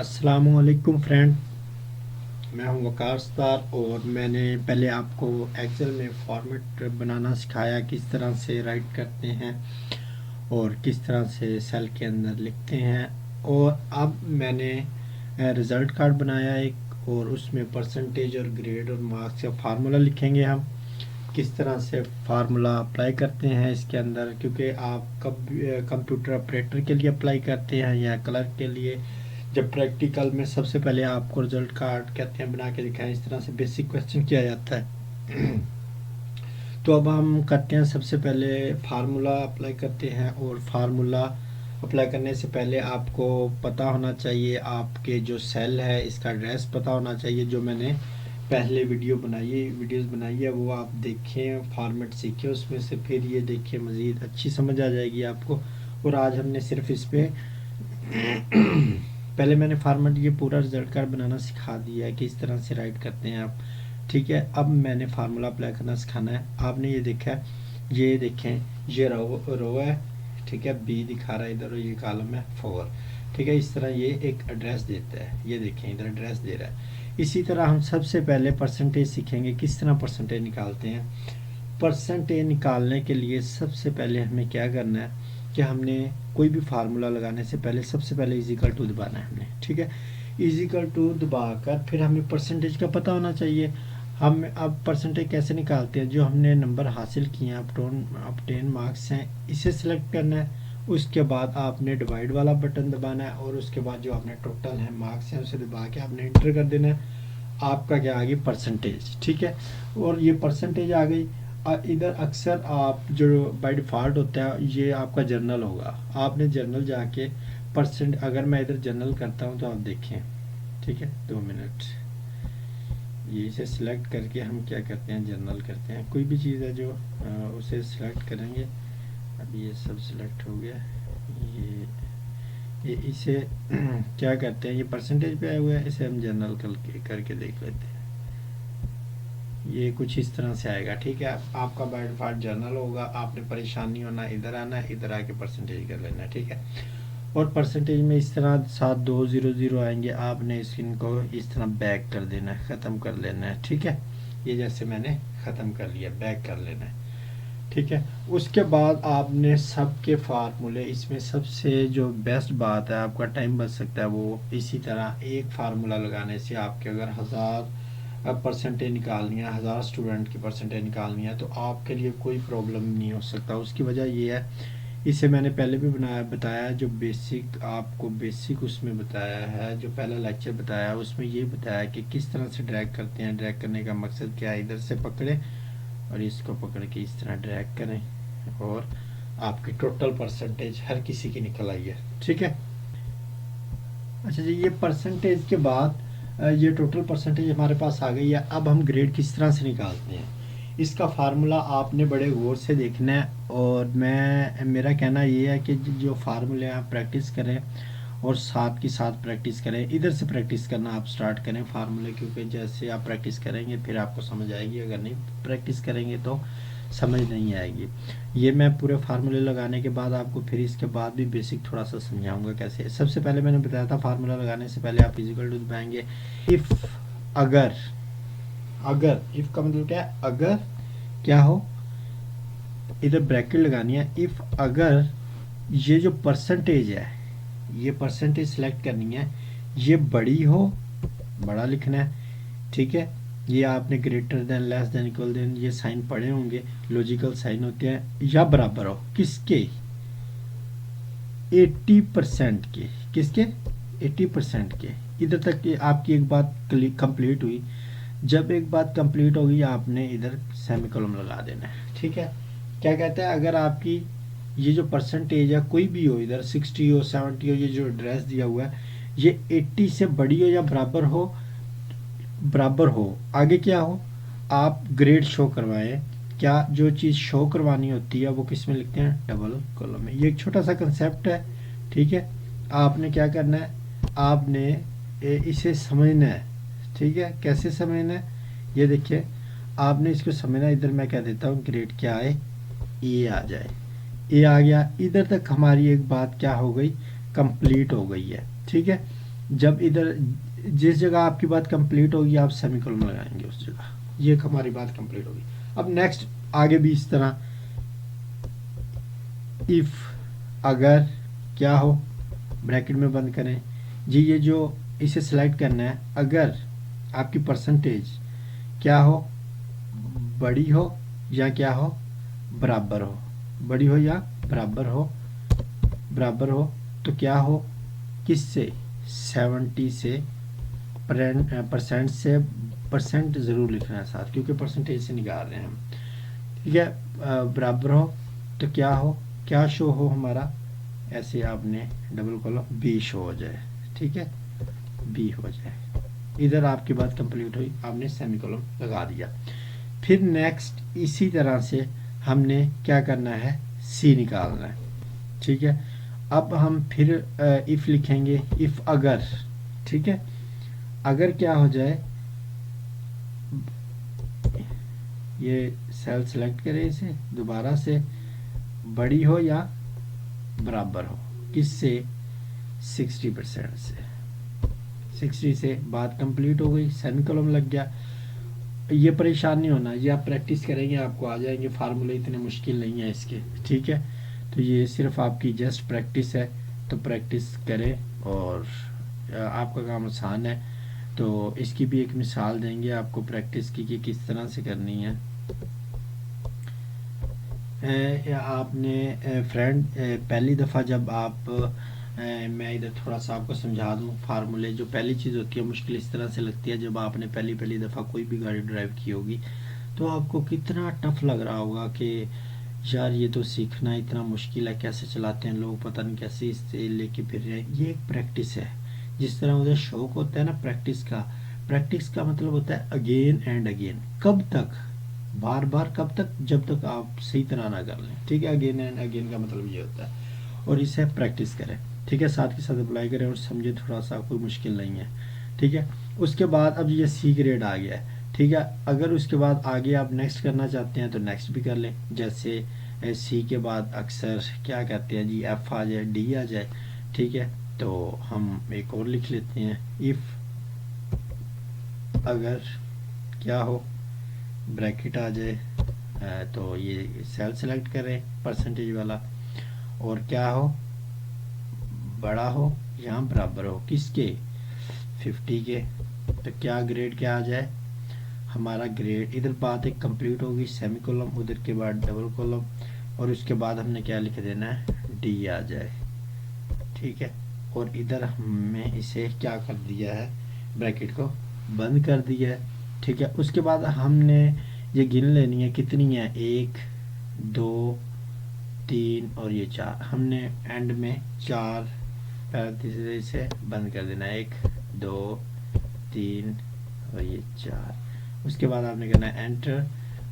अस्सलामुअलैकुम फ्रेंड, मैं हूं वकार सतार और मैंने पहले आपको एक्सेल में फॉर्मेट बनाना सिखाया, किस तरह से राइट करते हैं और किस तरह से सेल के अंदर लिखते हैं। और अब मैंने रिज़ल्ट कार्ड बनाया एक, और उसमें परसेंटेज और ग्रेड और मार्क्स का फार्मूला लिखेंगे हम। किस तरह से फार्मूला अप्लाई करते हैं इसके अंदर, क्योंकि आप कब कंप्यूटर ऑपरेटर के लिए अप्लाई करते हैं या क्लर्क के लिए। जब प्रैक्टिकल में सबसे पहले आपको रिजल्ट कार्ड कहते हैं बना के दिखाएं, इस तरह से बेसिक क्वेश्चन किया जाता है। तो अब हम करते हैं, सबसे पहले फार्मूला अप्लाई करते हैं। और फार्मूला अप्लाई करने से पहले आपको पता होना चाहिए, आपके जो सेल है इसका एड्रेस पता होना चाहिए। जो मैंने पहले वीडियोस बनाई है वो आप देखें, फॉर्मेट सीखें उसमें से, फिर ये देखें, मज़ीद अच्छी समझ आ जाएगी आपको। और आज हमने सिर्फ इस पे पहले मैंने फॉर्मेट ये पूरा रिजल्ट कार्ड बनाना सिखा दिया है कि इस तरह से राइट करते हैं आप, ठीक है। अब मैंने फार्मूला अप्लाई करना सिखाना है। आपने ये देखा है, ये देखें, ये रो है, ठीक है, बी दिखा रहा है इधर, और ये कॉलम है 4, ठीक है। इस तरह ये एक एड्रेस देता है, ये देखें इधर एड्रेस दे रहा है। इसी तरह हम सबसे पहले परसेंटेज सीखेंगे, किस तरह परसेंटेज निकालते हैं। परसेंटेज निकालने के लिए सबसे पहले हमें क्या करना है कि हमने कोई भी फार्मूला लगाने से पहले सबसे पहले इजिकल टू दबाना है हमने, ठीक है। इजिकल टू दबाकर फिर हमें परसेंटेज का पता होना चाहिए। हम अब परसेंटेज कैसे निकालते हैं, जो हमने नंबर हासिल किए हैं, अपटेन मार्क्स हैं, इसे सिलेक्ट करना है। उसके बाद आपने डिवाइड वाला बटन दबाना है, और उसके बाद जो आपने टोटल है मार्क्स हैं उसे दबा के आपने इंटर कर देना है। आपका क्या आ गई, परसेंटेज, ठीक है। और ये परसेंटेज आ गई। इधर अक्सर आप जो बाय डिफ़ॉल्ट होता है ये आपका जर्नल होगा, आपने जर्नल जाके परसेंट, अगर मैं इधर जर्नल करता हूँ तो आप देखें, ठीक है, 2 मिनट, ये इसे सिलेक्ट करके हम क्या करते हैं, जर्नल करते हैं। कोई भी चीज़ है जो उसे सिलेक्ट करेंगे। अब ये सब सिलेक्ट हो गया, ये इसे क्या करते हैं, ये परसेंटेज पे आया हुआ है, इसे हम जर्नल करके देख लेते हैं। ये कुछ इस तरह से आएगा, ठीक है। आपका बाय डिफ़ॉल्ट जर्नल होगा, आपने परेशानी होना, इधर आना है, इधर आके परसेंटेज कर लेना है, ठीक है। और परसेंटेज में इस तरह 7200 आएंगे, आपने इनको इस तरह बैक कर देना है, ख़त्म कर लेना है, ठीक है। ये जैसे मैंने ख़त्म कर लिया, बैक कर लेना है, ठीक है। उसके बाद आपने सबके फार्मूले, इसमें सबसे जो बेस्ट बात है, आपका टाइम बच सकता है, वो इसी तरह एक फार्मूला लगाने से आपके अगर 1000 परसेंटेज निकालनी है, 1000 स्टूडेंट की परसेंटेज निकालनी है, तो आपके लिए कोई प्रॉब्लम नहीं हो सकता। उसकी वजह ये है, इसे मैंने पहले भी बताया, जो बेसिक आपको बेसिक उसमें बताया है, जो पहला लेक्चर बताया उसमें ये बताया कि किस तरह से ड्रैग करते हैं। ड्रैग करने का मकसद क्या है, इधर से पकड़े और इसको पकड़ के इस तरह ड्रैग करें, और आपकी टोटल परसेंटेज हर किसी की निकल आई है, ठीक है। अच्छा जी, ये परसेंटेज के बाद ये टोटल परसेंटेज हमारे पास आ गई है। अब हम ग्रेड किस तरह से निकालते हैं, इसका फार्मूला आपने बड़े गौर से देखना है। और मेरा कहना ये है कि जो फार्मूले आप प्रैक्टिस करें और साथ की साथ प्रैक्टिस करें, इधर से प्रैक्टिस करना आप स्टार्ट करें फार्मूले, क्योंकि जैसे आप प्रैक्टिस करेंगे फिर आपको समझ आएगी, अगर नहीं प्रैक्टिस करेंगे तो समझ नहीं आएगी। ये मैं पूरे फार्मूले लगाने के बाद आपको फिर इसके बाद भी बेसिक थोड़ा सा समझाऊंगा कैसे। सबसे पहले मैंने बताया था, फार्मूला लगाने से पहले आप इजिकल टू दबाएंगे। इफ़ अगर इफ़ का मतलब क्या है, अगर क्या हो, इधर ब्रैकेट लगानी है। इफ़ अगर ये जो परसेंटेज है, ये परसेंटेज सेलेक्ट करनी है, ये बड़ी हो, बड़ा लिखना है, ठीक है। ये आपने greater than, less than, equal than, ये साइन पढ़े होंगे, लॉजिकल साइन होते हैं। या बराबर हो किसके, 80% के, किसके, 80% के। इधर तक आपकी एक बात कंप्लीट हुई। जब एक बात कंप्लीट होगी आपने इधर सेमीकोलन लगा देना है, ठीक है। क्या कहता है, अगर आपकी ये जो परसेंटेज है कोई भी हो, इधर 60 हो, 70 हो, ये जो एड्रेस दिया हुआ है, ये 80 से बड़ी हो या बराबर हो, आगे क्या हो, आप ग्रेड शो करवाएं। क्या जो चीज़ शो करवानी होती है वो किस में लिखते हैं, डबल कॉलम में। ये एक छोटा सा कंसेप्ट है, ठीक है। आपने क्या करना है, आपने इसे समझना है, ठीक है। कैसे समझना है, ये देखिए, आपने इसको समझना है। इधर मैं कह देता हूँ ग्रेड क्या आए, ए आ जाए, ए आ गया। इधर तक हमारी एक बात क्या हो गई, कंप्लीट हो गई है, ठीक है। जब इधर जिस जगह आपकी बात कंप्लीट होगी आप सेमी कोलन लगाएंगे उस जगह, ये हमारी बात कंप्लीट होगी। अब नेक्स्ट आगे भी इस तरह, इफ अगर क्या हो, ब्रैकेट में बंद करें जी। ये जो इसे सिलेक्ट करना है, अगर आपकी परसेंटेज क्या हो, बड़ी हो या क्या हो, बराबर हो, बड़ी हो या बराबर हो, बराबर हो तो क्या हो, किससे, 70 से, परसेंट से, परसेंट ज़रूर लिखना है साथ क्योंकि परसेंटेज से निकाल रहे हैं हम, ठीक है। बराबर हो तो क्या हो, क्या शो हो हमारा, ऐसे आपने डबल कॉलम बी शो हो जाए, ठीक है, बी हो जाए। इधर आपकी बात कंप्लीट हुई, आपने सेमी कॉलम लगा दिया। फिर नेक्स्ट इसी तरह से हमने क्या करना है, सी निकालना है, ठीक है। अब हम फिर इफ़ लिखेंगे, इफ़ अगर, ठीक है, अगर क्या हो जाए, ये सेल सेलेक्ट करें, इसे दोबारा से, बड़ी हो या बराबर हो, किससे, 60% से, 60 से बात कंप्लीट हो गई, सेमी कॉलम लग गया। ये परेशान नहीं होना, ये आप प्रैक्टिस करेंगे आपको आ जाएंगे, फार्मूले इतने मुश्किल नहीं है इसके, ठीक है। तो ये सिर्फ आपकी जस्ट प्रैक्टिस है, तो प्रैक्टिस करें और आपका काम आसान है। तो इसकी भी एक मिसाल देंगे आपको प्रैक्टिस की कि किस तरह से करनी है। आपने फ्रेंड पहली दफ़ा जब आप मैं इधर थोड़ा सा आपको समझा दूं, फार्मूले जो पहली चीज़ होती है मुश्किल इस तरह से लगती है, जब आपने पहली दफ़ा कोई भी गाड़ी ड्राइव की होगी तो आपको कितना टफ लग रहा होगा कि यार ये तो सीखना इतना मुश्किल है, कैसे चलाते हैं लोग, पता नहीं कैसे इससे लेके फिर रहे हैं। ये एक प्रैक्टिस है, जिस तरह मुझे शौक होता है ना प्रैक्टिस का, प्रैक्टिस का मतलब होता है अगेन एंड अगेन, कब तक, बार बार, कब तक, जब तक आप सही तरह ना कर लें, ठीक है। अगेन एंड अगेन का मतलब ये होता है, और इसे प्रैक्टिस करें, ठीक है, साथ के साथ अप्लाई करें और समझे, थोड़ा सा कोई मुश्किल नहीं है, ठीक है। उसके बाद अब ये सी ग्रेड आ गया है, ठीक है। अगर उसके बाद आगे आप नेक्स्ट करना चाहते हैं तो नेक्स्ट भी कर लें, जैसे सी के बाद अक्सर क्या कहते हैं जी, एफ आ जाए, डी आ जाए, ठीक है। तो हम एक और लिख लेते हैं, इफ़ अगर क्या हो, ब्रैकेट आ जाए, तो ये सेल सेलेक्ट करें परसेंटेज वाला, और क्या हो, बड़ा हो या बराबर हो, किसके, 50 के। तो क्या ग्रेड क्या आ जाए हमारा, ग्रेड, इधर बात एक कंप्लीट होगी, सेमी कॉलम, उधर के बाद डबल कॉलम, और उसके बाद हमने क्या लिख देना है, डी आ जाए, ठीक है। और इधर हमने इसे क्या कर दिया है, ब्रैकेट को बंद कर दिया है, ठीक है। उसके बाद हमने ये गिन लेनी है कितनी है, 1 2 3 और ये 4, हमने एंड में 4 तीसरे से बंद कर देना है, 1 2 3 और ये 4। उसके बाद आपने करना है एंटर,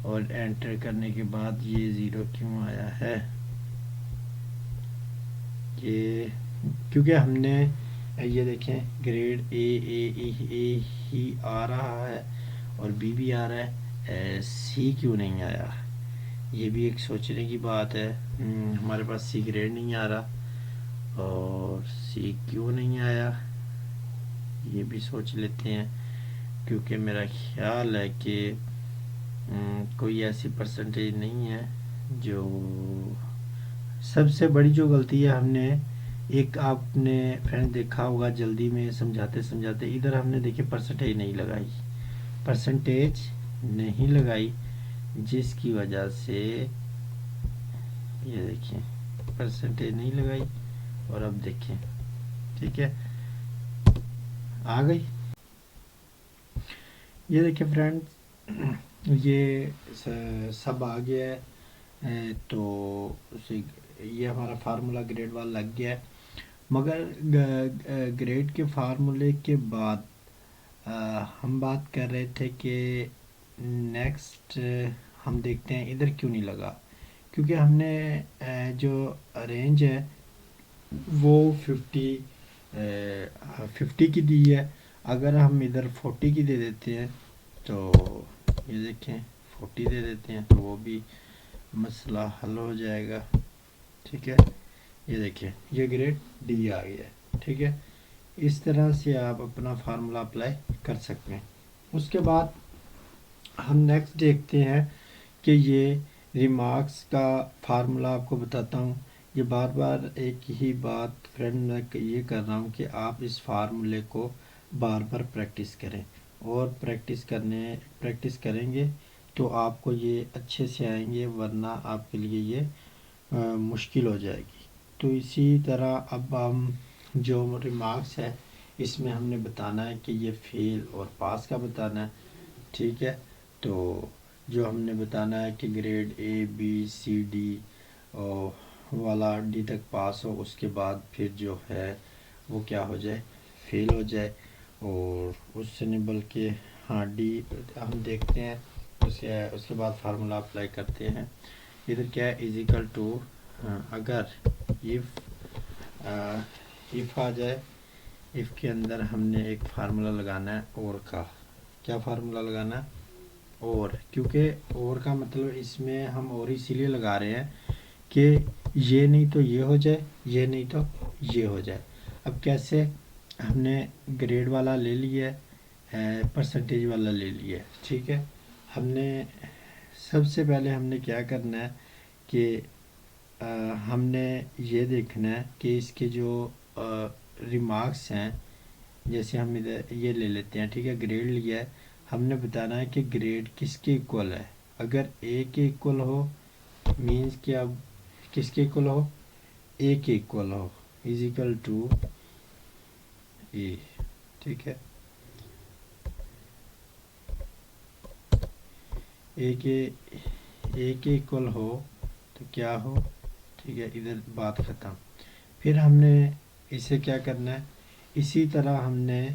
और एंटर करने के बाद ये 0 क्यों आया है, ये क्योंकि हमने ये देखें ग्रेड ए ही आ रहा है और बी भी आ रहा है, सी क्यों नहीं आया, ये भी एक सोचने की बात है। हमारे पास सी ग्रेड नहीं आ रहा, और सी क्यों नहीं आया ये भी सोच लेते हैं, क्योंकि मेरा ख्याल है कि कोई ऐसी परसेंटेज नहीं है जो, सबसे बड़ी जो गलती है हमने, एक आपने फ्रेंड देखा होगा जल्दी में समझाते समझाते इधर हमने देखिए परसेंटेज नहीं लगाई, परसेंटेज नहीं लगाई, जिसकी वजह से ये देखिए परसेंटेज नहीं लगाई, और अब देखें, ठीक है, आ गई। ये देखिए फ्रेंड, ये सब आ गया है, तो ये हमारा फार्मूला ग्रेड वाला लग गया है। मगर ग्रेड के फार्मूले के बाद हम बात कर रहे थे कि नेक्स्ट हम देखते हैं इधर क्यों नहीं लगा, क्योंकि हमने जो रेंज है वो 50 की दी है। अगर हम इधर 40 की दे देते हैं तो ये देखें 40 दे देते हैं तो वो भी मसला हल हो जाएगा, ठीक है। ये देखिए ये ग्रेड डी आ गया है, ठीक है, اس طرح سے آپ اپنا فارمولا اپلائی کر سکتے ہیں. اس کے بعد ہم نیکسٹ دیکھتے ہیں کہ یہ ریمارکس کا فارمولا آپ کو بتاتا ہوں. یہ بار بار ایک ہی بات فرینڈ میں یہ کر رہا ہوں کہ آپ اس فارمولے کو بار بار پریکٹس کریں، اور پریکٹس کریں گے تو آپ کو یہ اچھے سے آئیں گے، ورنہ آپ کے لیے یہ مشکل ہو جائے گی. تو اسی طرح اب ہم جو ریمارکس ہے اس میں ہم نے بتانا ہے کہ یہ فیل اور پاس کا بتانا ہے. ٹھیک ہے، تو جو ہم نے بتانا ہے کہ گریڈ اے بی سی ڈی والا ڈی تک پاس ہو، اس کے بعد پھر جو ہے وہ کیا ہو جائے، فیل ہو جائے. اور اس سے نہیں بلکہ ہاں ڈی ہم دیکھتے ہیں. اس کے بعد فارمولا اپلائی کرتے ہیں. ادھر کیا ہے ایزیکل ٹو، اگر ایف آ جائے، ایف کے اندر ہم نے ایک فارمولا لگانا ہے اور کا. کیا فارمولا لگانا ہے؟ اور. کیونکہ اور کا مطلب اس میں ہم اور اسی لیے لگا رہے ہیں کہ یہ نہیں تو یہ ہو جائے، یہ نہیں تو یہ ہو جائے. اب کیسے؟ ہم نے گریڈ والا لے لیا ہے، پرسنٹیج والا لے لیا ہے. ٹھیک ہے، ہم نے سب سے پہلے ہم نے کیا کرنا ہے کہ ہم نے یہ دیکھنا ہے کہ اس کے جو ریمارکس ہیں، جیسے ہم ادھر یہ لے لیتے ہیں. ٹھیک ہے، گریڈ لیا ہے، ہم نے بتانا ہے کہ گریڈ کس کے ایکول ہے. اگر اے کے ایکول ہو مینس کہ اب کس کے ایکول ہو، اے کے ایکول ہو، ایزیکل ٹو اے. ٹھیک ہے، اے کے ایکول ہو تو کیا ہو. ٹھیک ہے، ادھر بات ختم. پھر ہم نے اسے کیا کرنا ہے، اسی طرح ہم نے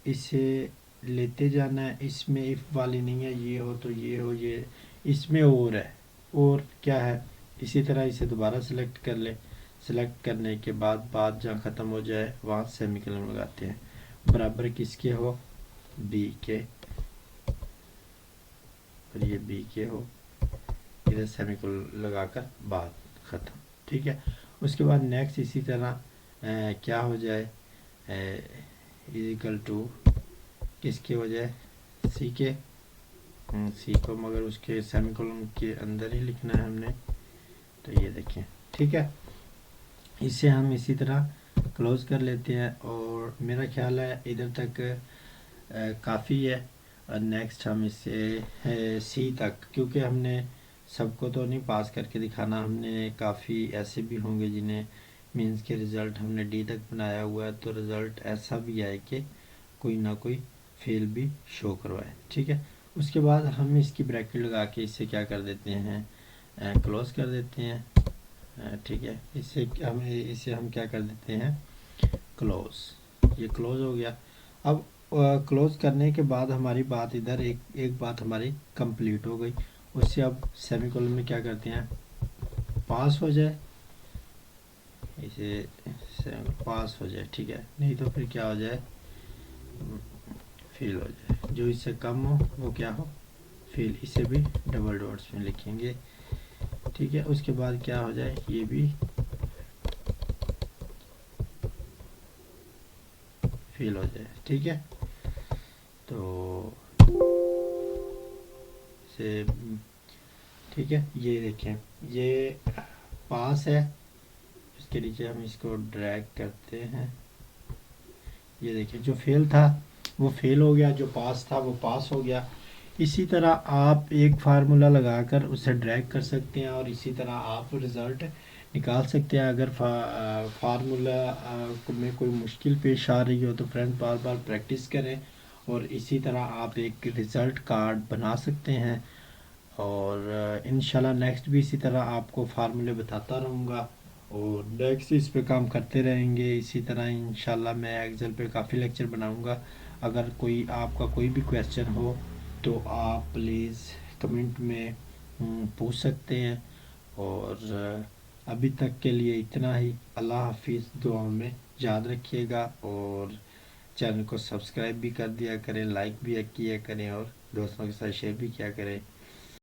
اسے لیتے جانا ہے. اس میں ایف والی نہیں ہے، یہ ہو تو یہ ہو، یہ اس میں اور ہے. اور کیا ہے، اسی طرح اسے دوبارہ سلیکٹ کر لیں. سلیکٹ کرنے کے بعد بات جہاں ختم ہو جائے وہاں سیمی کولن لگاتے ہیں. برابر کس کے ہو، بی کے، اور یہ بی کے ہو، ادھر سیمی کولن لگا کر بات ختم. ٹھیک ہے، اس کے بعد نیکسٹ اسی طرح کیا ہو جائے، ایزیکل ٹو کس کے ہو جائے، سی کے. سی کو مگر اس کے سیمی کولن کے اندر ہی لکھنا ہے ہم نے. تو یہ دیکھیں. ٹھیک ہے، اسے ہم اسی طرح کلوز کر لیتے ہیں. اور میرا خیال ہے ادھر تک کافی ہے. نیکسٹ ہم اس سے سی تک، کیونکہ ہم نے سب کو تو نہیں پاس کر کے دکھانا، ہم نے کافی ایسے بھی ہوں گے جنہیں مینس کے رزلٹ ہم نے ڈی تک بنایا ہوا ہے، تو رزلٹ ایسا بھی آئے کہ کوئی نہ کوئی فیل بھی شو کروائے. ٹھیک ہے، اس کے بعد ہم اس کی بریکٹ لگا کے اسے کیا کر دیتے ہیں، کلوز کر دیتے ہیں. ٹھیک ہے، اسے ہم کیا کر دیتے ہیں، کلوز. یہ کلوز ہو گیا. اب کلوز کرنے کے بعد ہماری بات ادھر ایک بات ہماری کمپلیٹ ہو گئی. اس سے اب سیمی کولن میں کیا کرتے ہیں، پاس ہو جائے، اسے پاس ہو جائے. ٹھیک ہے، نہیں تو پھر کیا ہو جائے، فیل ہو جائے. جو اس سے کم ہو وہ کیا ہو، فیل. اسے بھی ڈبل ڈاٹس میں لکھیں گے. ٹھیک ہے، اس کے بعد کیا ہو جائے، یہ بھی فیل ہو جائے. ٹھیک ہے، تو سے ٹھیک ہے، یہ دیکھیں یہ پاس ہے. اس کے نیچے ہم اس کو ڈریگ کرتے ہیں. یہ دیکھیں جو فیل تھا وہ فیل ہو گیا، جو پاس تھا وہ پاس ہو گیا. اسی طرح آپ ایک فارمولا لگا کر اسے ڈریگ کر سکتے ہیں، اور اسی طرح آپ رزلٹ نکال سکتے ہیں. اگر فارمولا میں کوئی مشکل پیش آ رہی ہو تو فرینڈ بار بار پریکٹس کریں، اور اسی طرح آپ ایک رزلٹ کارڈ بنا سکتے ہیں. اور انشاءاللہ نیکسٹ بھی اسی طرح آپ کو فارمولے بتاتا رہوں گا، اور نیکسٹ اس پہ کام کرتے رہیں گے. اسی طرح انشاءاللہ میں ایکسل پہ کافی لیکچر بناؤں گا. اگر آپ کا کوئی بھی کویسچن ہو تو آپ پلیز کمنٹ میں پوچھ سکتے ہیں. اور ابھی تک کے لیے اتنا ہی. اللہ حافظ. دعاؤں میں یاد رکھیے گا، اور چینل کو سبسکرائب بھی کر دیا کریں، لائک بھی کیا کریں، اور دوستوں کے ساتھ شیئر بھی کیا کریں.